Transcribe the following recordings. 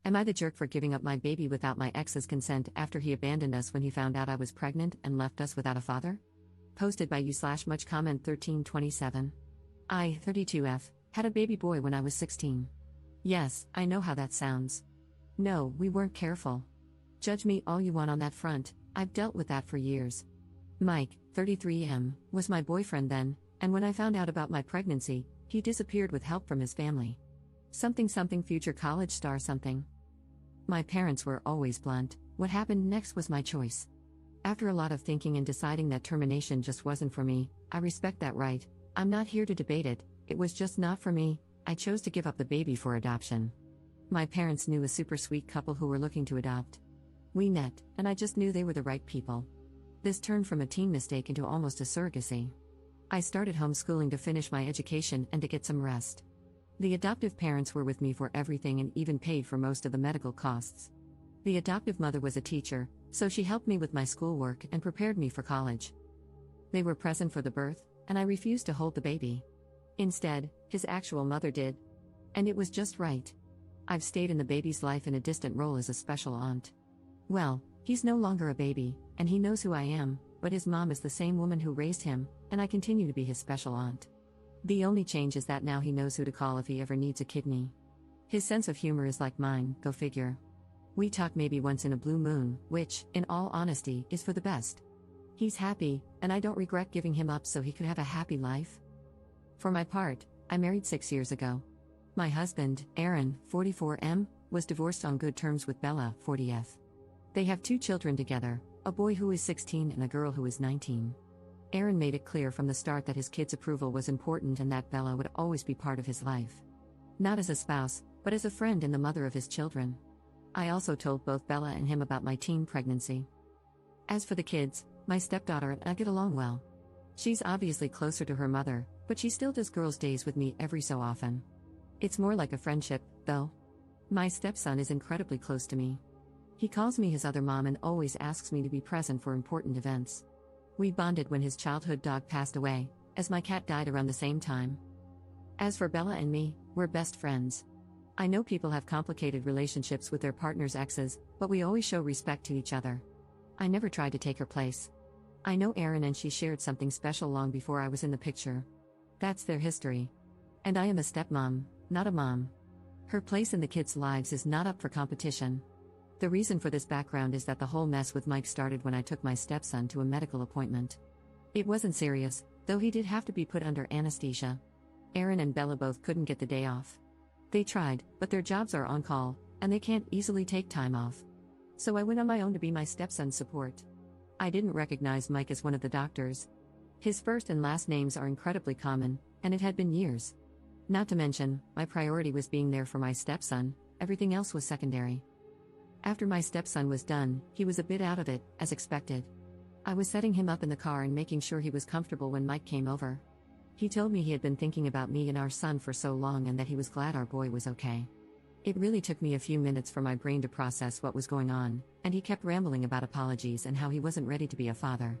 Am I the jerk for giving up my baby without my ex's consent after he abandoned us when he found out I was pregnant and left us without a father? Posted by you/much comment 1327. I, 32F, had a baby boy when I was 16. Yes, I know how that sounds. No, we weren't careful. Judge me all you want on that front, I've dealt with that for years. Mike, 33M, was my boyfriend then, and when I found out about my pregnancy, he disappeared with help from his family. Something future college star something. My parents were always blunt, what happened next was my choice. After a lot of thinking and deciding that termination just wasn't for me, I respect that right, I'm not here to debate it, it was just not for me, I chose to give up the baby for adoption. My parents knew a super sweet couple who were looking to adopt. We met, and I just knew they were the right people. This turned from a teen mistake into almost a surrogacy. I started homeschooling to finish my education and to get some rest. The adoptive parents were with me for everything and even paid for most of the medical costs. The adoptive mother was a teacher, so she helped me with my schoolwork and prepared me for college. They were present for the birth, and I refused to hold the baby. Instead, his actual mother did. And it was just right. I've stayed in the baby's life in a distant role as a special aunt. Well, he's no longer a baby, and he knows who I am, but his mom is the same woman who raised him, and I continue to be his special aunt. The only change is that now he knows who to call if he ever needs a kidney. His sense of humor is like mine, go figure. We talk maybe once in a blue moon, which, in all honesty, is for the best. He's happy, and I don't regret giving him up so he could have a happy life. For my part, I married 6 years ago. My husband, Aaron, 44M, was divorced on good terms with Bella, 40F. They have 2 children together, a boy who is 16 and a girl who is 19. Aaron made it clear from the start that his kids' approval was important and that Bella would always be part of his life. Not as a spouse, but as a friend and the mother of his children. I also told both Bella and him about my teen pregnancy. As for the kids, my stepdaughter and I get along well. She's obviously closer to her mother, but she still does girls' days with me every so often. It's more like a friendship, though. My stepson is incredibly close to me. He calls me his other mom and always asks me to be present for important events. We bonded when his childhood dog passed away, as my cat died around the same time. As for Bella and me, we're best friends. I know people have complicated relationships with their partner's exes, but we always show respect to each other. I never tried to take her place. I know Aaron and she shared something special long before I was in the picture. That's their history. And I am a stepmom, not a mom. Her place in the kids' lives is not up for competition. The reason for this background is that the whole mess with Mike started when I took my stepson to a medical appointment. It wasn't serious, though he did have to be put under anesthesia. Aaron and Bella both couldn't get the day off. They tried, but their jobs are on call, and they can't easily take time off. So I went on my own to be my stepson's support. I didn't recognize Mike as one of the doctors. His first and last names are incredibly common, and it had been years. Not to mention, my priority was being there for my stepson, everything else was secondary. After my stepson was done, he was a bit out of it, as expected. I was setting him up in the car and making sure he was comfortable when Mike came over. He told me he had been thinking about me and our son for so long and that he was glad our boy was okay. It really took me a few minutes for my brain to process what was going on, and he kept rambling about apologies and how he wasn't ready to be a father.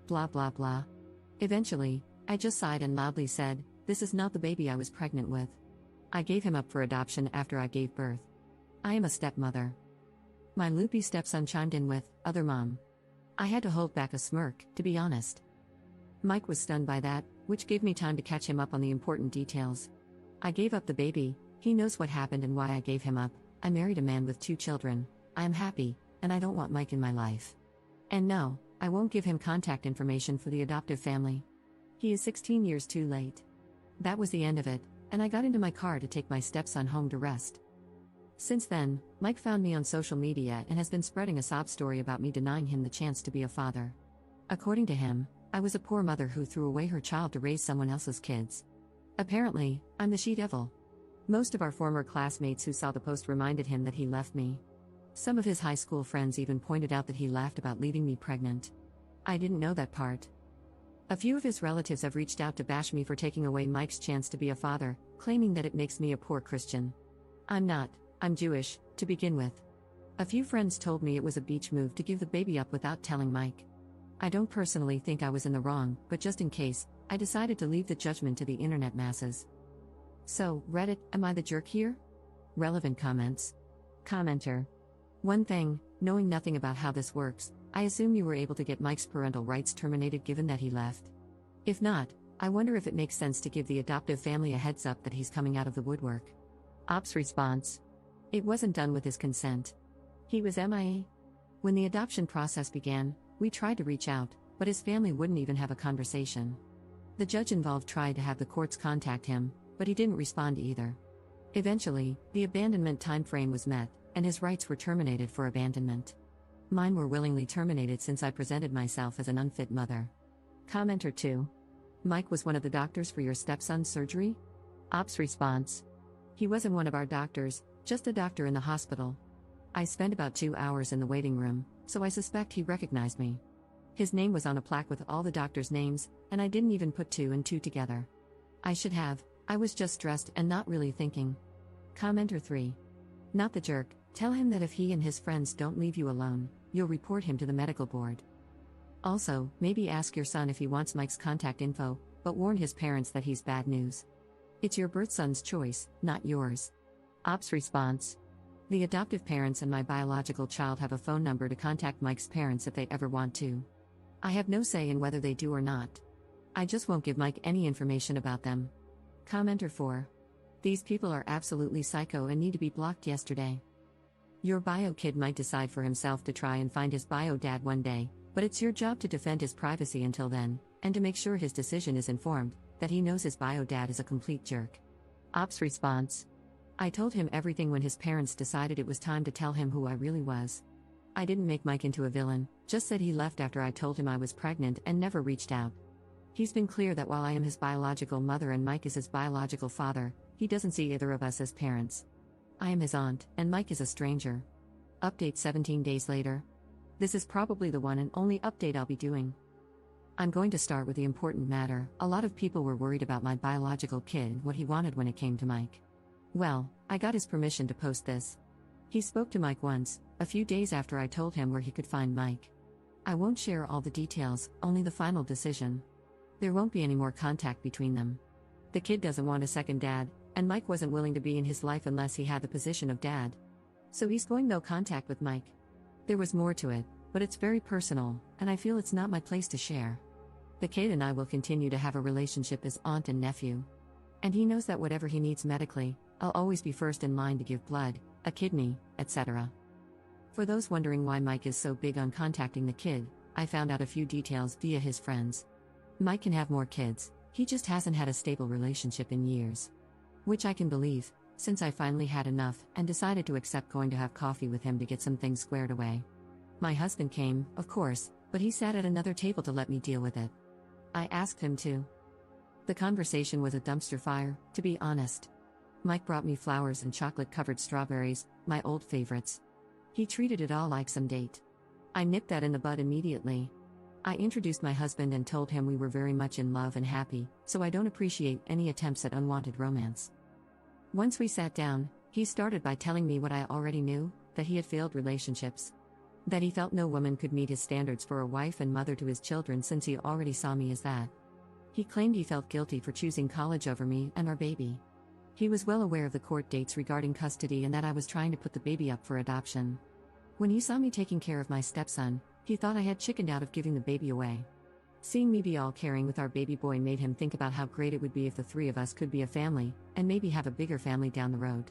Blah blah blah. Eventually, I just sighed and loudly said, "This is not the baby I was pregnant with." I gave him up for adoption after I gave birth. I am a stepmother. My loopy stepson chimed in with, "Other mom." I had to hold back a smirk, to be honest. Mike was stunned by that, which gave me time to catch him up on the important details. I gave up the baby, he knows what happened and why I gave him up. I married a man with 2 children, I am happy, and I don't want Mike in my life. And no, I won't give him contact information for the adoptive family. He is 16 years too late. That was the end of it, and I got into my car to take my stepson home to rest. Since then, Mike found me on social media and has been spreading a sob story about me denying him the chance to be a father. According to him, I was a poor mother who threw away her child to raise someone else's kids. Apparently, I'm the she-devil. Most of our former classmates who saw the post reminded him that he left me. Some of his high school friends even pointed out that he laughed about leaving me pregnant. I didn't know that part. A few of his relatives have reached out to bash me for taking away Mike's chance to be a father, claiming that it makes me a poor Christian. I'm not. I'm Jewish, to begin with. A few friends told me it was a beach move to give the baby up without telling Mike. I don't personally think I was in the wrong, but just in case, I decided to leave the judgment to the internet masses. So, Reddit, am I the jerk here? Relevant comments. Commenter. One thing, knowing nothing about how this works, I assume you were able to get Mike's parental rights terminated given that he left. If not, I wonder if it makes sense to give the adoptive family a heads up that he's coming out of the woodwork. Ops response. It wasn't done with his consent. He was MIA. When the adoption process began, we tried to reach out, but his family wouldn't even have a conversation. The judge involved tried to have the courts contact him, but he didn't respond either. Eventually, the abandonment timeframe was met, and his rights were terminated for abandonment. Mine were willingly terminated since I presented myself as an unfit mother. Commenter 2. Mike was one of the doctors for your stepson's surgery? Ops response. He wasn't one of our doctors, just a doctor in the hospital. I spent about 2 hours in the waiting room, so I suspect he recognized me. His name was on a plaque with all the doctors' names, and I didn't even put 2 and 2 together. I should have, I was just stressed and not really thinking. Commenter 3. Not the jerk, tell him that if he and his friends don't leave you alone, you'll report him to the medical board. Also, maybe ask your son if he wants Mike's contact info, but warn his parents that he's bad news. It's your birth son's choice, not yours. Ops response. The adoptive parents and my biological child have a phone number to contact Mike's parents if they ever want to. I have no say in whether they do or not. I just won't give Mike any information about them. Commenter 4. These people are absolutely psycho and need to be blocked yesterday. Your bio kid might decide for himself to try and find his bio dad one day, but it's your job to defend his privacy until then, and to make sure his decision is informed, that he knows his bio dad is a complete jerk. Ops response. I told him everything when his parents decided it was time to tell him who I really was. I didn't make Mike into a villain, just said he left after I told him I was pregnant and never reached out. He's been clear that while I am his biological mother and Mike is his biological father, he doesn't see either of us as parents. I am his aunt, and Mike is a stranger. Update 17 days later. This is probably the one and only update I'll be doing. I'm going to start with the important matter. A lot of people were worried about my biological kid, what he wanted when it came to Mike. Well, I got his permission to post this. He spoke to Mike once, a few days after I told him where he could find Mike. I won't share all the details, only the final decision. There won't be any more contact between them. The kid doesn't want a second dad, and Mike wasn't willing to be in his life unless he had the position of dad. So he's going no contact with Mike. There was more to it, but it's very personal, and I feel it's not my place to share. The kid and I will continue to have a relationship as aunt and nephew. And he knows that whatever he needs medically, I'll always be first in line to give blood, a kidney, etc. For those wondering why Mike is so big on contacting the kid, I found out a few details via his friends. Mike can have more kids, he just hasn't had a stable relationship in years. Which I can believe, since I finally had enough and decided to accept going to have coffee with him to get some things squared away. My husband came, of course, but he sat at another table to let me deal with it. I asked him to. The conversation was a dumpster fire, to be honest. Mike brought me flowers and chocolate-covered strawberries, my old favorites. He treated it all like some date. I nipped that in the bud immediately. I introduced my husband and told him we were very much in love and happy, so I don't appreciate any attempts at unwanted romance. Once we sat down, he started by telling me what I already knew, that he had failed relationships. That he felt no woman could meet his standards for a wife and mother to his children since he already saw me as that. He claimed he felt guilty for choosing college over me and our baby. He was well aware of the court dates regarding custody and that I was trying to put the baby up for adoption. When he saw me taking care of my stepson, he thought I had chickened out of giving the baby away. Seeing me be all caring with our baby boy made him think about how great it would be if the three of us could be a family, and maybe have a bigger family down the road.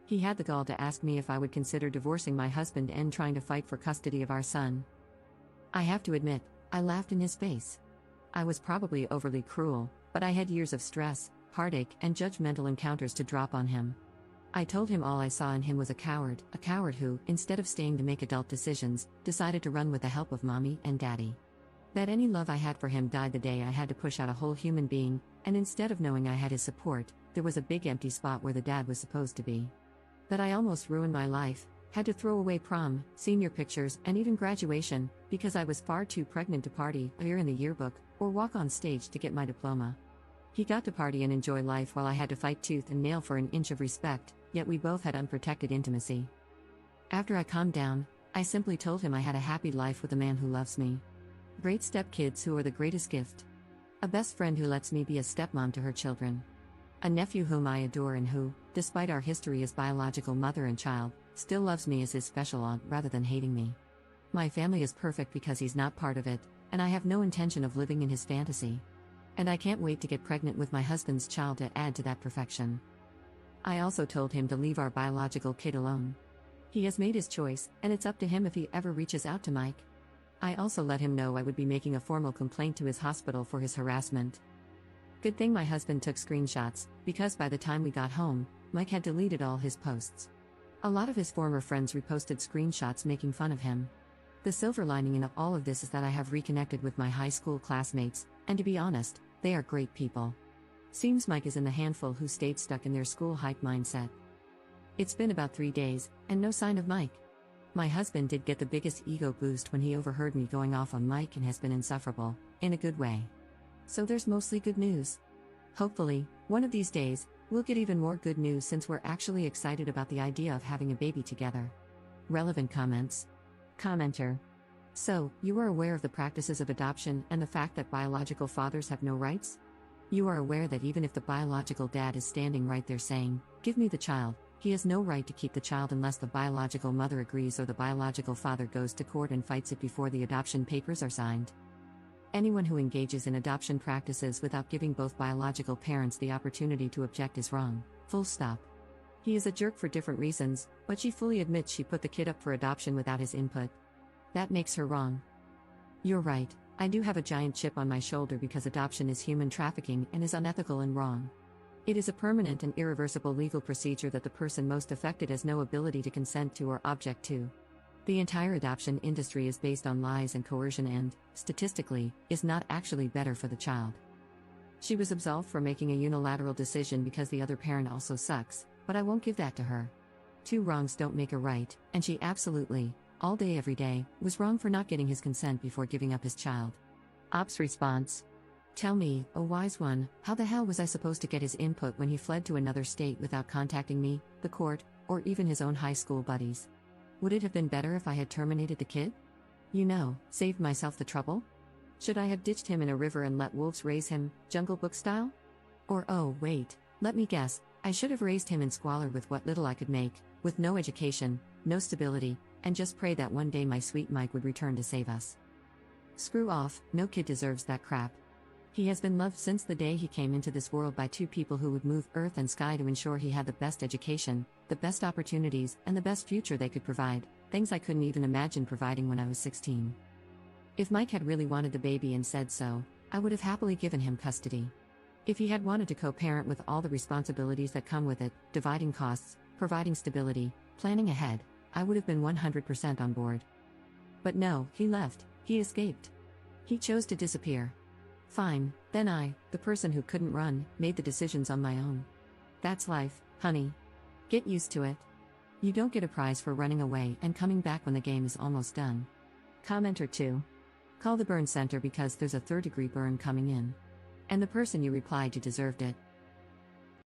He had the gall to ask me if I would consider divorcing my husband and trying to fight for custody of our son. I have to admit, I laughed in his face. I was probably overly cruel, but I had years of stress, heartache, and judgmental encounters to drop on him. I told him all I saw in him was a coward who, instead of staying to make adult decisions, decided to run with the help of mommy and daddy. That any love I had for him died the day I had to push out a whole human being, and instead of knowing I had his support, there was a big empty spot where the dad was supposed to be. That I almost ruined my life, had to throw away prom, senior pictures, and even graduation, because I was far too pregnant to party, appear in the yearbook, or walk on stage to get my diploma. He got to party and enjoy life while I had to fight tooth and nail for an inch of respect, yet we both had unprotected intimacy. After I calmed down, I simply told him I had a happy life with a man who loves me. Great stepkids who are the greatest gift. A best friend who lets me be a stepmom to her children. A nephew whom I adore and who, despite our history as biological mother and child, Still loves me as his special aunt rather than hating me. My family is perfect because he's not part of it, and I have no intention of living in his fantasy. And I can't wait to get pregnant with my husband's child to add to that perfection. I also told him to leave our biological kid alone. He has made his choice, and it's up to him if he ever reaches out to Mike. I also let him know I would be making a formal complaint to his hospital for his harassment. Good thing my husband took screenshots, because by the time we got home, Mike had deleted all his posts. A lot of his former friends reposted screenshots making fun of him. The silver lining in all of this is that I have reconnected with my high school classmates, and to be honest, they are great people. Seems Mike is in the handful who stayed stuck in their school hype mindset. It's been about 3 days, and no sign of Mike. My husband did get the biggest ego boost when he overheard me going off on Mike and has been insufferable, in a good way. So there's mostly good news. Hopefully, one of these days, we'll get even more good news since we're actually excited about the idea of having a baby together. Relevant comments. Commenter. So, you are aware of the practices of adoption and the fact that biological fathers have no rights? You are aware that even if the biological dad is standing right there saying, "Give me the child," he has no right to keep the child unless the biological mother agrees or the biological father goes to court and fights it before the adoption papers are signed. Anyone who engages in adoption practices without giving both biological parents the opportunity to object is wrong, full stop. He is a jerk for different reasons, but she fully admits she put the kid up for adoption without his input. That makes her wrong. You're right, I do have a giant chip on my shoulder because adoption is human trafficking and is unethical and wrong. It is a permanent and irreversible legal procedure that the person most affected has no ability to consent to or object to. The entire adoption industry is based on lies and coercion and, statistically, is not actually better for the child. She was absolved for making a unilateral decision because the other parent also sucks, but I won't give that to her. 2 wrongs don't make a right, and she absolutely, all day every day, was wrong for not getting his consent before giving up his child. Ops response. Tell me, oh wise one, how the hell was I supposed to get his input when he fled to another state without contacting me, the court, or even his own high school buddies? Would it have been better if I had terminated the kid? Saved myself the trouble? Should I have ditched him in a river and let wolves raise him, Jungle Book style? Or oh wait, let me guess, I should have raised him in squalor with what little I could make, with no education, no stability, and just pray that one day my sweet Mike would return to save us. Screw off, no kid deserves that crap. He has been loved since the day he came into this world by 2 people who would move earth and sky to ensure he had the best education, the best opportunities, and the best future they could provide, things I couldn't even imagine providing when I was 16. If Mike had really wanted the baby and said so, I would have happily given him custody. If he had wanted to co-parent with all the responsibilities that come with it, dividing costs, providing stability, planning ahead, I would have been 100% on board. But no, he left, he escaped. He chose to disappear. Fine, then I, the person who couldn't run, made the decisions on my own. That's life, honey. Get used to it. You don't get a prize for running away and coming back when the game is almost done. Commenter 2. Call the burn center because there's a 3rd-degree burn coming in. And the person you replied to deserved it.